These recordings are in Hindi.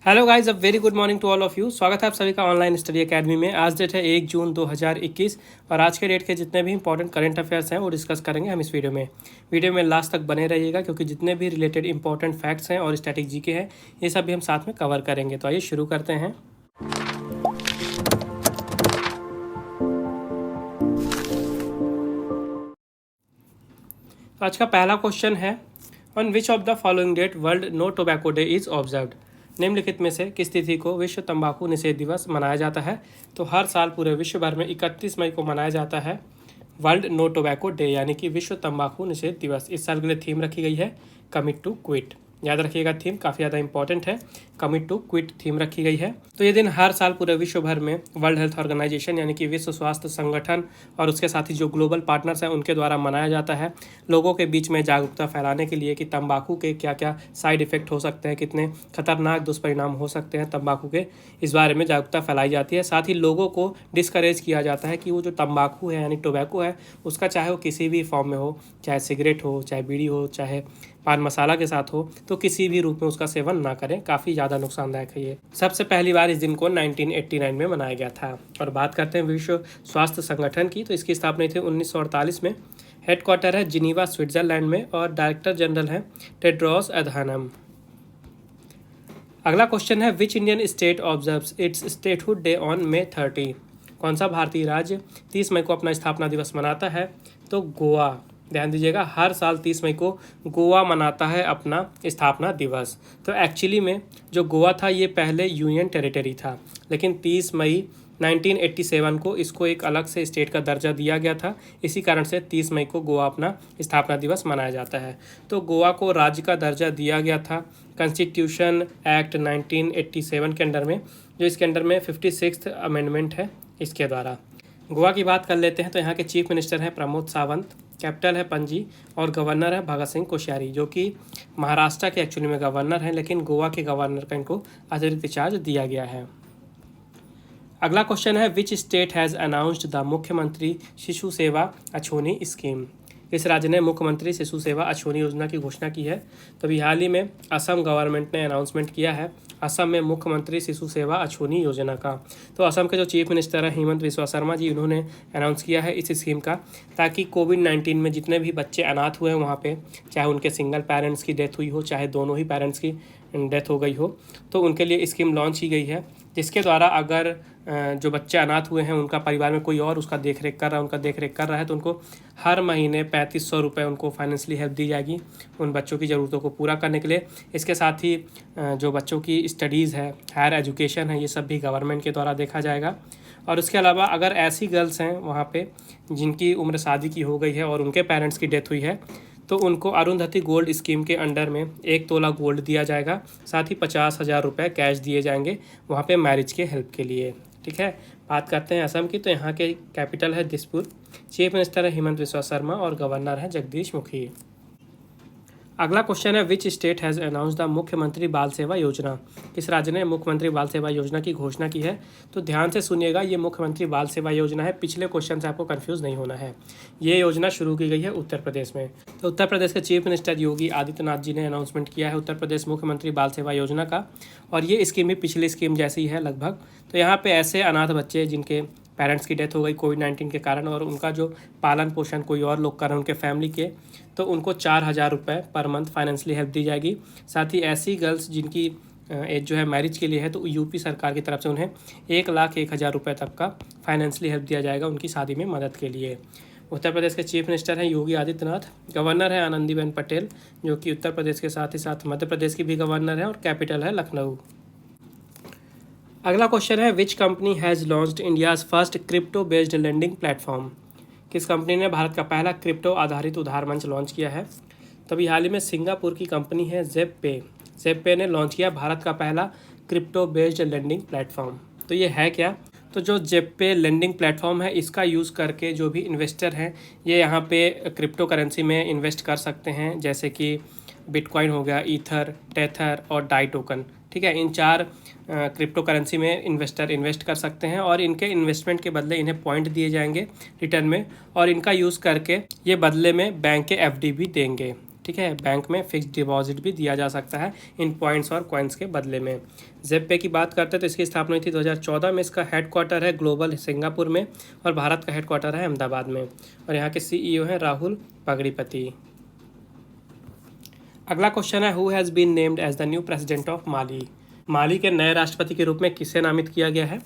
Hello guys, a very good morning to all of you. स्वागत है आप सभी का ऑनलाइन स्टडी एकेडमी में। आज डेट है 1 जून 2021 और आज के डेट के जितने भी इंपॉर्टेंट करंट अफेयर्स हैं वो डिस्कस करेंगे हम इस वीडियो में लास्ट तक बने रहिएगा, क्योंकि जितने भी रिलेटेड इंपॉर्टेंट फैक्ट्स हैं और स्टैटिक जीके हैं ये सब भी हम साथ में कवर करेंगे। तो आइए शुरू करते हैं। तो आज का पहला क्वेश्चन है, on which of the following date world no tobacco day is observed. निम्नलिखित में से किस तिथि को विश्व तंबाकू निषेध दिवस मनाया जाता है। तो हर साल पूरे विश्व भर में 31 मई को मनाया जाता है वर्ल्ड नो टोबैको डे, यानी कि विश्व तंबाकू निषेध दिवस। इस साल के लिए थीम रखी गई है कमिट टू क्विट। याद रखिएगा, थीम काफ़ी ज़्यादा इंपॉर्टेंट है, कमिट टू क्विट थीम रखी गई है। तो ये दिन हर साल पूरे विश्व भर में वर्ल्ड हेल्थ ऑर्गेनाइजेशन यानी कि विश्व स्वास्थ्य संगठन और उसके साथ ही जो ग्लोबल पार्टनर्स हैं उनके द्वारा मनाया जाता है, लोगों के बीच में जागरूकता फैलाने के लिए कि तंबाकू के क्या क्या साइड इफ़ेक्ट हो सकते हैं, कितने खतरनाक दुष्परिणाम हो सकते हैं तंबाकू के, इस बारे में जागरूकता फैलाई जाती है। साथ ही लोगों को डिस्करेज किया जाता है कि वो जो तंबाकू है यानी टोबैको है उसका चाहे वो किसी भी फॉर्म में हो, चाहे सिगरेट हो, चाहे बीड़ी हो, चाहे पान मसाला के साथ हो, तो किसी भी रूप में उसका सेवन ना करें। काफ़ी ज़्यादा नुकसानदायक है ये। सबसे पहली बार इस दिन को 1989 में मनाया गया था। और बात करते हैं विश्व स्वास्थ्य संगठन की, तो इसकी स्थापना हुई थी 1948 में। हेडक्वार्टर है जिनीवा स्विट्जरलैंड में और डायरेक्टर जनरल हैं टेड्रोस अधानम। अगला क्वेश्चन है, which Indian state observes it's statehood day on May 30। कौन सा भारतीय राज्य 30 मई को अपना स्थापना दिवस मनाता है। तो गोवा। ध्यान दीजिएगा, हर साल 30 मई को गोवा मनाता है अपना स्थापना दिवस। तो एक्चुअली में जो गोवा था ये पहले यूनियन टेरिटरी था, लेकिन 30 मई 1987 को इसको एक अलग से स्टेट का दर्जा दिया गया था। इसी कारण से 30 मई को गोवा अपना स्थापना दिवस मनाया जाता है। तो गोवा को राज्य का दर्जा दिया गया था कॉन्स्टिट्यूशन एक्ट 1987 के अंडर में, जो इसके अंडर में 56th अमेंडमेंट है इसके द्वारा। गोवा की बात कर लेते हैं, तो यहाँ के चीफ मिनिस्टर हैं प्रमोद सावंत, कैपिटल है पणजी और गवर्नर है भगत सिंह कोश्यारी, जो कि महाराष्ट्र के एक्चुअली में गवर्नर हैं, लेकिन गोवा के गवर्नर का इनको अतिरिक्त चार्ज दिया गया है। अगला क्वेश्चन है, which state has announced the मुख्यमंत्री शिशु सेवा अछोनी स्कीम। किस राज्य ने मुख्यमंत्री शिशु सेवा अछोनी योजना की घोषणा की है। तो अभी हाल ही में असम गवर्नमेंट ने अनाउंसमेंट किया है असम में मुख्यमंत्री शिशु सेवा अछोनी योजना का। तो असम के जो चीफ मिनिस्टर हैं हिमंत बिस्वा शर्मा जी, उन्होंने अनाउंस किया है इस स्कीम का, ताकि कोविड-19 में जितने भी बच्चे अनाथ हुए हैं वहाँ पे, चाहे उनके सिंगल पेरेंट्स की डेथ हुई हो, चाहे दोनों ही पेरेंट्स की डेथ हो गई हो, तो उनके लिए स्कीम लॉन्च की गई है, जिसके द्वारा अगर जो बच्चे अनाथ हुए हैं उनका परिवार में कोई और उसका देख रेख कर रहा है, तो उनको हर महीने 3500 रुपये उनको फाइनेंशियली हेल्प दी जाएगी उन बच्चों की ज़रूरतों को पूरा करने के लिए। इसके साथ ही जो बच्चों की स्टडीज़ है, हायर एजुकेशन है, ये सब भी गवर्नमेंट के द्वारा देखा जाएगा। और उसके अलावा अगर ऐसी गर्ल्स हैं वहाँ पे जिनकी उम्र शादी की हो गई है और उनके पेरेंट्स की डेथ हुई है, तो उनको अरुंधति गोल्ड स्कीम के अंडर में 1 तोला गोल्ड दिया जाएगा, साथ ही 50,000 रुपये कैश दिए जाएंगे वहाँ पे मैरिज के हेल्प के लिए। ठीक है, बात करते हैं असम की, तो यहाँ के कैपिटल है दिसपुर, चीफ मिनिस्टर है हिमंत बिस्वा शर्मा और गवर्नर है जगदीश मुखी। अगला क्वेश्चन है, which state has announce the मुख्यमंत्री बाल सेवा योजना। किस राज्य ने मुख्यमंत्री बाल सेवा योजना की घोषणा की है। तो ध्यान से सुनिएगा, ये मुख्यमंत्री बाल सेवा योजना है, पिछले क्वेश्चन से आपको कंफ्यूज नहीं होना है। ये योजना शुरू की गई है उत्तर प्रदेश में। तो उत्तर प्रदेश के चीफ मिनिस्टर योगी आदित्यनाथ जी ने अनाउंसमेंट किया है उत्तर प्रदेश मुख्यमंत्री बाल सेवा योजना का, और ये स्कीम भी पिछली स्कीम जैसी ही है लगभग। तो यहाँ पे ऐसे अनाथ बच्चे जिनके पेरेंट्स की डेथ हो गई कोविड-19 के कारण और उनका जो पालन पोषण कोई और लोग कर रहे हैं उनके फैमिली के, तो उनको 4,000 रुपये पर मंथ फाइनेंशियली हेल्प दी जाएगी। साथ ही ऐसी गर्ल्स जिनकी एज जो है मैरिज के लिए है, तो यूपी सरकार की तरफ से उन्हें 1,01,000 रुपये तक का फाइनेंशियली हेल्प दिया जाएगा उनकी शादी में मदद के लिए। उत्तर प्रदेश के चीफ मिनिस्टर हैं योगी आदित्यनाथ, गवर्नर है आनंदीबेन पटेल, जो कि उत्तर प्रदेश के साथ ही साथ मध्य प्रदेश की भी गवर्नर है, और कैपिटल है लखनऊ। अगला क्वेश्चन है, which company has launched India's first crypto based lending platform. किस कंपनी ने भारत का पहला क्रिप्टो आधारित उधार मंच लॉन्च किया है। तभी हाल ही में सिंगापुर की कंपनी है ज़ेपपे ने लॉन्च किया भारत का पहला क्रिप्टो बेस्ड लेंडिंग प्लेटफॉर्म। तो ये है क्या। तो जो ज़ेपपे लेंडिंग प्लेटफॉर्म है, इसका यूज़ करके जो भी इन्वेस्टर हैं ये यहाँ पे क्रिप्टो करेंसी में इन्वेस्ट कर सकते हैं, जैसे कि बिटकॉइन हो गया, ईथर, टेथर और डाई टोकन। ठीक है, इन 4 क्रिप्टो करेंसी में इन्वेस्टर इन्वेस्ट कर सकते हैं और इनके इन्वेस्टमेंट के बदले इन्हें पॉइंट दिए जाएंगे रिटर्न में, और इनका यूज़ करके ये बदले में बैंक के एफडी भी देंगे। ठीक है, बैंक में फिक्स्ड डिपॉजिट भी दिया जा सकता है इन पॉइंट्स और कॉइन्स के बदले में। ज़ेप की बात करते हैं तो इसकी स्थापना हुई थी 2014 में। इसका हेडक्वार्टर है ग्लोबल सिंगापुर में और भारत का हेडक्वार्टर है अहमदाबाद में और यहाँ के CEO हैं राहुल पगड़ीपति। अगला क्वेश्चन है, who has been named as the new president of Mali. Mali के नए राष्ट्रपति के रूप में किसे नामित किया गया है?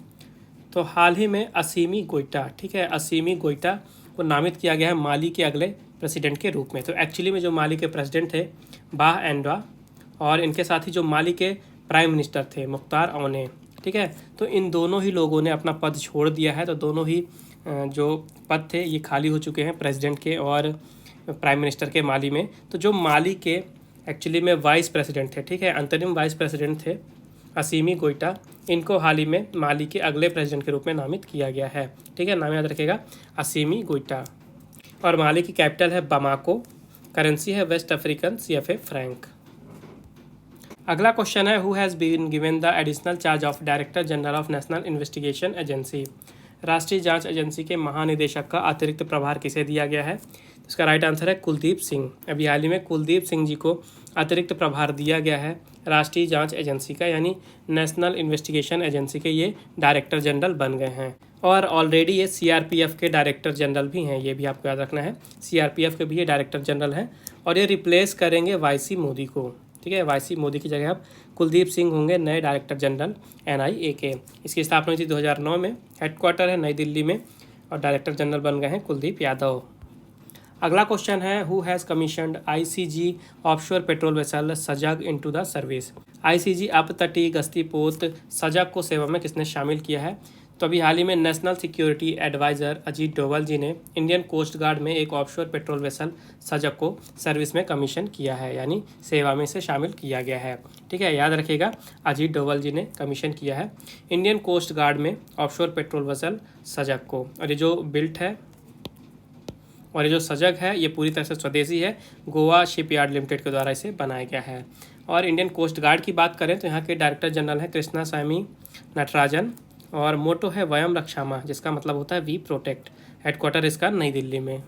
तो हाल ही में असीमी गोइटा, ठीक है, असीमी गोइटा को नामित किया गया है माली के अगले प्रेसिडेंट के रूप में। तो एक्चुअली में जो माली के प्रेसिडेंट थे बाह एंडवा और इनके साथ ही जो माली के प्राइम मिनिस्टर थे मुख्तार औने, ठीक है, तो इन दोनों ही लोगों ने अपना पद छोड़ दिया है। तो दोनों ही जो पद थे ये खाली हो चुके हैं, प्रेसिडेंट के और प्राइम मिनिस्टर के माली में। तो जो माली के एक्चुअली में वाइस प्रेसिडेंट थे, ठीक है, अंतरिम वाइस प्रेसिडेंट थे असीमी गोइटा, इनको हाल ही में माली के अगले प्रेसिडेंट के रूप में नामित किया गया है। ठीक है, नाम याद रखिएगा, असीमी गोइटा। और माली की कैपिटल है बमाको, करेंसी है वेस्ट अफ्रीकन CFA फ्रैंक। अगला क्वेश्चन है, who has been given the additional charge of director general of national investigation agency. राष्ट्रीय जांच एजेंसी के महानिदेशक का अतिरिक्त प्रभार किसे दिया गया है? इसका राइट आंसर है कुलदीप सिंह। अभी हाल ही में कुलदीप सिंह जी को अतिरिक्त प्रभार दिया गया है राष्ट्रीय जांच एजेंसी का, यानी नेशनल इन्वेस्टिगेशन एजेंसी के ये डायरेक्टर जनरल बन गए हैं। और ऑलरेडी ये CRPF के डायरेक्टर जनरल भी हैं, ये भी आपको याद रखना है, CRPF के भी ये डायरेक्टर जनरल हैं और ये रिप्लेस करेंगे YC मोदी को। ठीक है, YC मोदी की जगह अब कुलदीप सिंह होंगे नए डायरेक्टर जनरल NIA के। इसकी स्थापना हुई थी 2009 में, हेडक्वार्टर है नई दिल्ली में और डायरेक्टर जनरल बन गए हैं कुलदीप यादव। अगला क्वेश्चन है, who has commissioned ICG offshore patrol vessel सजग इनटू द सर्विस। ICG अपतटीय गश्ती पोत सजग को सेवा में किसने शामिल किया है? तो अभी हाल ही में national security adviser Ajit Doval ji ने इंडियन कोस्ट गार्ड में एक ऑफशोर पेट्रोल वेसल सजग को सर्विस में कमीशन किया है, यानी सेवा में से शामिल किया गया है। ठीक है, याद रखिएगा, अजीत डोभाल जी ने कमीशन किया है इंडियन कोस्ट गार्ड में ऑफशोर पेट्रोल वेसल सजग को। और ये जो बिल्ट है और ये जो सजग है ये पूरी तरह से स्वदेशी है, गोवा शिपयार्ड लिमिटेड के द्वारा इसे बनाया गया है। और इंडियन कोस्ट गार्ड की बात करें तो यहाँ के डायरेक्टर जनरल हैं कृष्णा स्वामी नटराजन और मोटो है वयम रक्षामा, जिसका मतलब होता है वी प्रोटेक्ट। हेडक्वार्टर इसका नई दिल्ली में।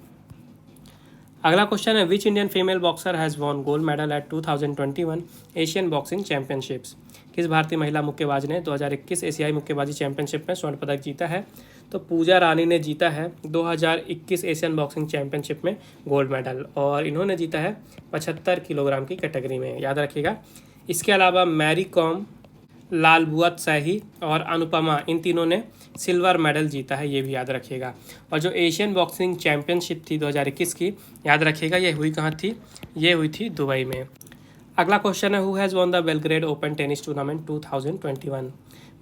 अगला क्वेश्चन है, which Indian female boxer has won gold medal at 2021 Asian boxing championships. किस भारतीय महिला मुक्केबाज ने 2021 एशियाई मुक्केबाजी चैंपियनशिप में स्वर्ण पदक जीता है? तो पूजा रानी ने जीता है 2021 एशियन बॉक्सिंग चैंपियनशिप में गोल्ड मेडल और इन्होंने जीता है 75 किलोग्राम की कैटेगरी में, याद रखिएगा। इसके अलावा मैरी कॉम, लालबुअत शाही और अनुपमा, इन तीनों ने सिल्वर मेडल जीता है, ये भी याद रखिएगा। और जो एशियन बॉक्सिंग चैंपियनशिप थी 2021 की, याद रखिएगा ये हुई कहाँ थी? ये हुई थी दुबई में। अगला क्वेश्चन है, who has won the Belgrade open tennis tournament 2021।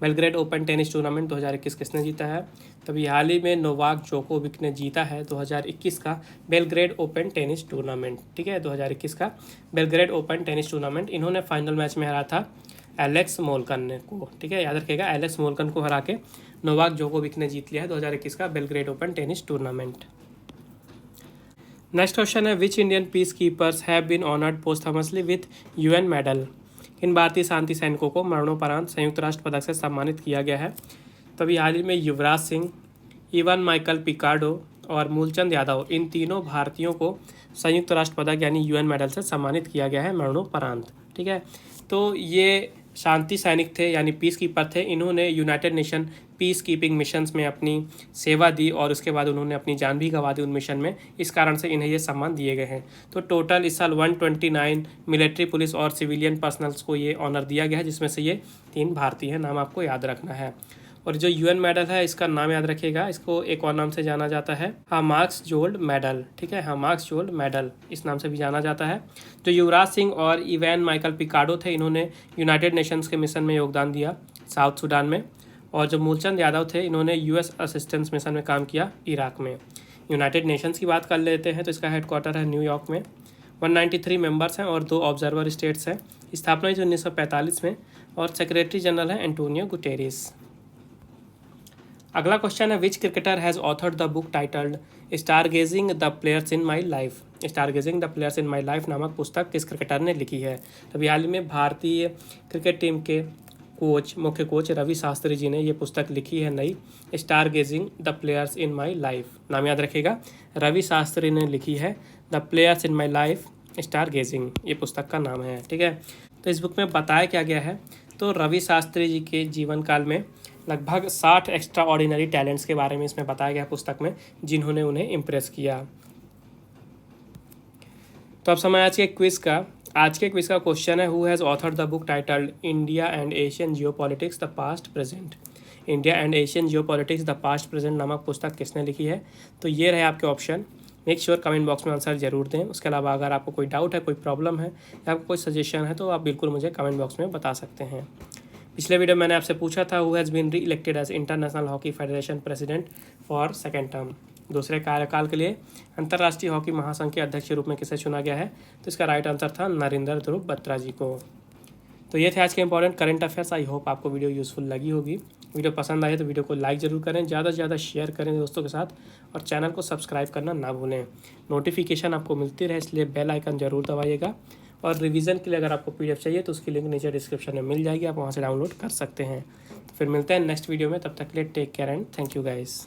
Belgrade open tennis tournament 2021 किसने जीता है? तभी हाल ही में नोवाक जोकोविक ने जीता है 2021 का बेलग्रेड ओपन टेनिस टूर्नामेंट। ठीक है, 2021 का बेलग्रेड ओपन टेनिस टूर्नामेंट। इन्होंने फाइनल मैच में हरा था एलेक्स मोल्कन को। ठीक है, याद रखिएगा, एलेक्स मोल्कन को हरा के नोवाक जोकोविक ने जीत लिया है 2021 का Belgrade open tennis tournament. Next question है, which Indian peace keepers have been honoured posthumously with UN medal. इन भारतीय शांति सैनिकों को मरणोपरांत संयुक्त राष्ट्र पदक से सम्मानित किया गया है। तभी हाल ही में युवराज सिंह, इवन माइकल पिकार्डो और मूलचंद यादव, इन तीनों भारतीयों को संयुक्त राष्ट्र पदक यानी UN मेडल से सम्मानित किया गया है मरणोपरांत। ठीक है, तो ये शांति सैनिक थे यानी पीस कीपर थे। इन्होंने United nation peace keeping missions में अपनी सेवा दी और उसके बाद उन्होंने अपनी जान भी गंवा दी उन मिशन में। इस कारण से इन्हें ये सम्मान दिए गए हैं। तो टोटल इस साल 129 मिलिट्री, पुलिस और सिविलियन पर्सनल्स को ये ऑनर दिया गया है, जिसमें से ये 3 भारतीय हैं। नाम आपको याद रखना है। और जो UN मेडल है इसका नाम याद रखिएगा, इसको एक और नाम से जाना जाता है हामार्क्स जोल्ड मेडल। ठीक है, हामार्क्स जोल्ड मेडल इस नाम से भी जाना जाता है। जो युवराज सिंह और इवैन माइकल पिकार्डो थे, इन्होंने यूनाइटेड नेशंस के मिशन में योगदान दिया साउथ सूडान में। और जो मूलचंद यादव थे, इन्होंने US असिस्टेंस मिशन में काम किया इराक में। यूनाइटेड नेशंस की बात कर लेते हैं तो इसका हेडक्वार्टर है न्यूयॉर्क में। 193 मेंबर्स हैं और 2 ऑब्जर्वर स्टेट्स हैं। स्थापना हुई 1945 में और सेक्रेटरी जनरल है एंटोनियो गुटेरेस। अगला क्वेश्चन है, which cricketer has authored the book titled stargazing the players in my life. Stargazing the players in my life नामक पुस्तक किस क्रिकेटर ने लिखी है? तभी हाल ही में भारतीय क्रिकेट टीम के मुख्य कोच रवि शास्त्री जी ने ये पुस्तक लिखी है नई, stargazing the players in my life. नाम याद रखिएगा, रवि शास्त्री ने लिखी है the players in my life stargazing ये पुस्तक का नाम है। ठीक है, तो इस बुक में बताया क्या गया है, तो रवि शास्त्री जी के जीवन काल में लगभग 60 एक्स्ट्रा ऑर्डिनरी टैलेंट्स के बारे में इसमें बताया गया पुस्तक में, जिन्होंने उन्हें इम्प्रेस किया। तो अब समय आज के क्विज का। आज के क्विज का क्वेश्चन है, who has authored the book titled India and Asian geopolitics the past present. India and Asian geopolitics the past present नामक पुस्तक किसने लिखी है। तो ये रहे आपके option. Make sure comment box में आंसर जरूर दें। उसके अलावा अगर आपको कोई डाउट है, कोई प्रॉब्लम है या आपको कोई सजेशन है तो आप बिल्कुल मुझे कमेंट बॉक्स में बता सकते हैं। पिछले वीडियो मैंने आपसे पूछा था, who has been reelected as international hockey federation president for second term. दूसरे कार्यकाल के लिए अंतर्राष्ट्रीय हॉकी महासंघ के अध्यक्ष के रूप में किसे चुना गया है। तो इसका राइट आंसर था नरेंद्र ध्रुव बत्रा जी को। तो ये थे आज के important current affairs. I hope आपको वीडियो यूजफुल लगी होगी। वीडियो पसंद आए तो वीडियो को लाइक ज़रूर करें, ज़्यादा से ज़्यादा शेयर करें दोस्तों के साथ, और चैनल को सब्सक्राइब करना ना भूलें। नोटिफिकेशन आपको मिलती रहे इसलिए बेल आइकन जरूर दबाइएगा। और रिवीजन के लिए अगर आपको PDF चाहिए तो उसकी लिंक नीचे डिस्क्रिप्शन में मिल जाएगी, आप वहाँ से डाउनलोड कर सकते हैं। तो फिर मिलते हैं नेक्स्ट वीडियो में, तब तक के लिए take care and thank you guys.